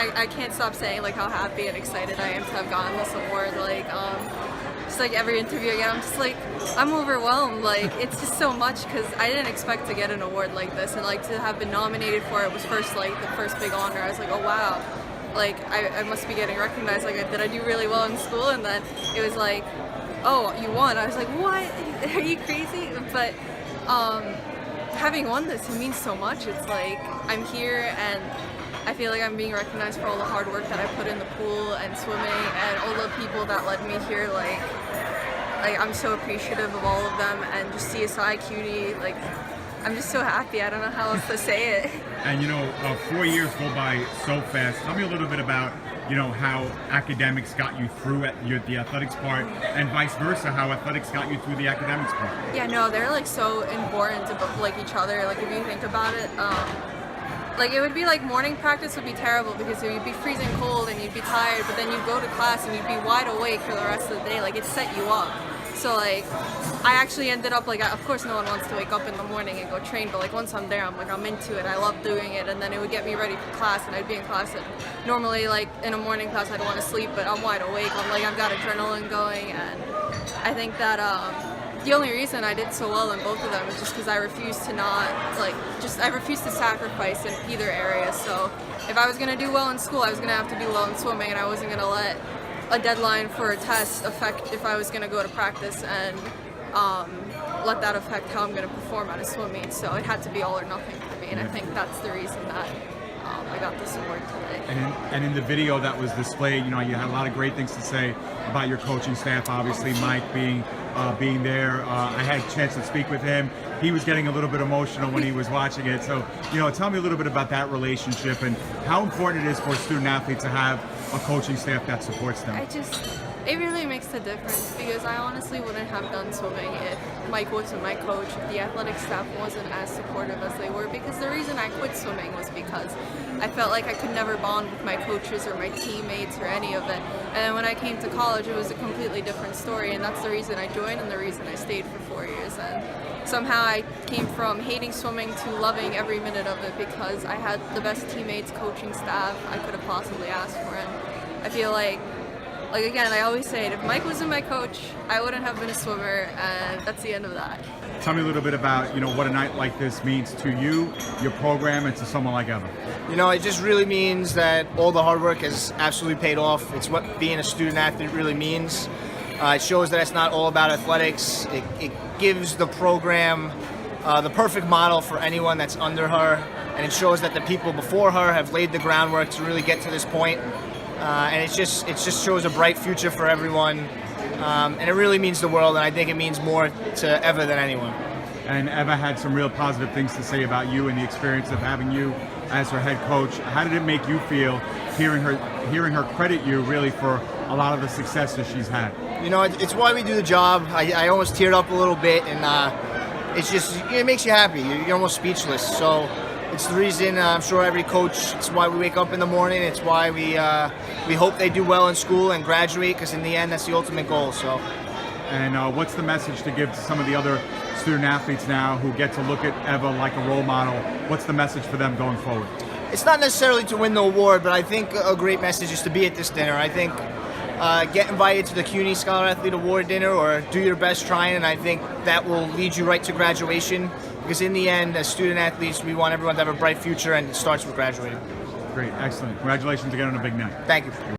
I can't stop saying like how happy and excited I am to have gotten this award. Like, just like every interview I get, I'm just like, I'm overwhelmed. Like, it's just so much because I didn't expect to get an award like this, and like to have been nominated for it was the first big honor. I was like, oh wow, like I must be getting recognized. Like, did I do really well in school? And then it was like, oh, you won. I was like, what? Are you crazy? But having won this, it means so much. It's like I'm here and I feel like I'm being recognized for all the hard work that I put in the pool and swimming and all the people that led me here. Like I'm so appreciative of all of them, and just CSI, CUNY, like I'm just so happy. I don't know how else to say it. And 4 years go by so fast. Tell me a little bit about how academics got you through the athletics part, and vice versa, how athletics got you through the academics part. Yeah, no, they're like so important to like each other. Like if you think about it. Like it would be like morning practice would be terrible because you'd be freezing cold and you'd be tired, but then you'd go to class and you'd be wide awake for the rest of the day. Like it set you up. So like I actually ended up like, of course no one wants to wake up in the morning and go train, but like once I'm there, I'm into it. I love doing it, and then it would get me ready for class, and I'd be in class, and normally like in a morning class I don't want to sleep, but I'm wide awake. I've got adrenaline going, and I think that the only reason I did so well in both of them is just because I refused to I refused to sacrifice in either area. So if I was going to do well in school, I was going to have to do well in swimming, and I wasn't going to let a deadline for a test affect if I was going to go to practice and let that affect how I'm going to perform out of swimming. So it had to be all or nothing for me, and I think that's the reason that I got this award today. And in the video that was displayed, you had a lot of great things to say about your coaching staff. Obviously, Mike being there. I had a chance to speak with him. He was getting a little bit emotional when he was watching it. So, tell me a little bit about that relationship and how important it is for a student athlete to have a coaching staff that supports them. It really makes a difference, because I honestly wouldn't have done swimming if Mike wasn't my coach, if the athletic staff wasn't as supportive as they were, because the reason I quit swimming was because I felt like I could never bond with my coaches or my teammates or any of it. And then when I came to college, it was a completely different story, and that's the reason I joined and the reason I stayed for 4 years. And somehow I came from hating swimming to loving every minute of it, because I had the best teammates, coaching staff I could have possibly asked for. And I feel like again, I always say it, if Mike wasn't my coach, I wouldn't have been a swimmer, and that's the end of that. Tell me a little bit about, what a night like this means to you, your program, and to someone like Eva. It just really means that all the hard work has absolutely paid off. It's what being a student athlete really means. It shows that it's not all about athletics. It gives the program the perfect model for anyone that's under her, and it shows that the people before her have laid the groundwork to really get to this point. And it just shows a bright future for everyone, and it really means the world, and I think it means more to Eva than anyone. And Eva had some real positive things to say about you and the experience of having you as her head coach. How did it make you feel hearing her credit you really for a lot of the success that she's had? It's why we do the job. I almost teared up a little bit, and it makes you happy. You're almost speechless. So it's the reason, I'm sure every coach, it's why we wake up in the morning. It's why we hope they do well in school and graduate, because in the end, that's the ultimate goal. So. And what's the message to give to some of the other student athletes now who get to look at Eva like a role model? What's the message for them going forward? It's not necessarily to win the award, but I think a great message is to be at this dinner. I think get invited to the CUNY Scholar-Athlete Award dinner, or do your best trying, and I think that will lead you right to graduation. Because in the end, as student athletes, we want everyone to have a bright future, and it starts with graduating. Great, excellent. Congratulations again on a big night. Thank you.